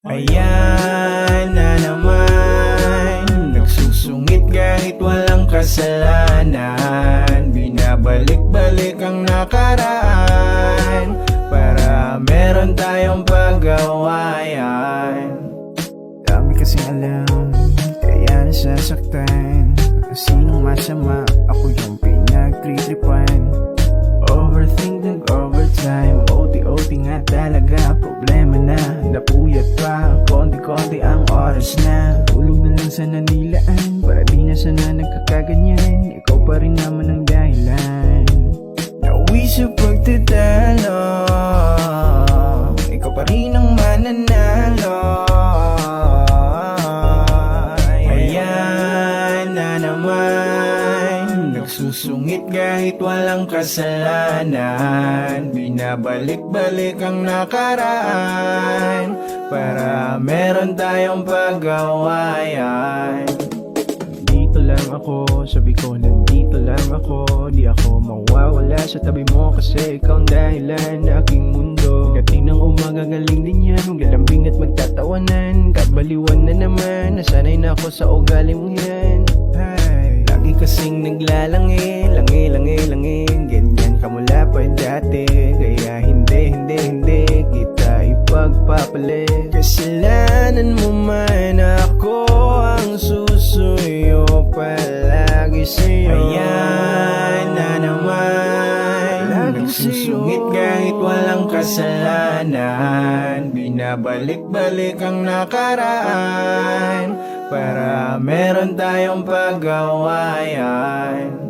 Ayan na naman, nagsusungit kahit walang kasalanan. Binabalik-balik ang nakaraan para meron tayong pag-awayan. Dami kasing alam, kaya nasasaktan. Sinong masama, ako yung pinagtritripan. Overthink ng overtime, OT-OT nga talaga. Problema na, napuyat pa. Konti-konti ang oras na. Tulog na lang sa nanilaan, para di na sana nagkakaganyan. Ikaw pa rin naman ang dahilan. Nauwi sa pagtatalo, ikaw pa rin ang mananalo. Ayan na naman, nagsusungit kahit walang kasalanan. Binabalik-balik ang nakaraan para meron tayong pag-awayan. Dito lang ako, sabi ko nandito lang ako. Di ako mawawala sa tabi mo kasi ikaw ang dahilan na aking mundo. Pagdating ng umaga galing din yan, maglalambing at magtatawanan. Kabaliwan na naman, nasanay na ako sa ugali mo yan. Ay, lagi kasing naglalangi, langi, ganyan ka mula pa dati. Kaya hindi kita ipagpapalit. Kasalanan mo man, ako ang susuyo palagi sa'yo. Ayan na naman, nagsusungit kahit walang kasalanan. Binabalik-balik ang nakaraan para meron tayong pag-awayan.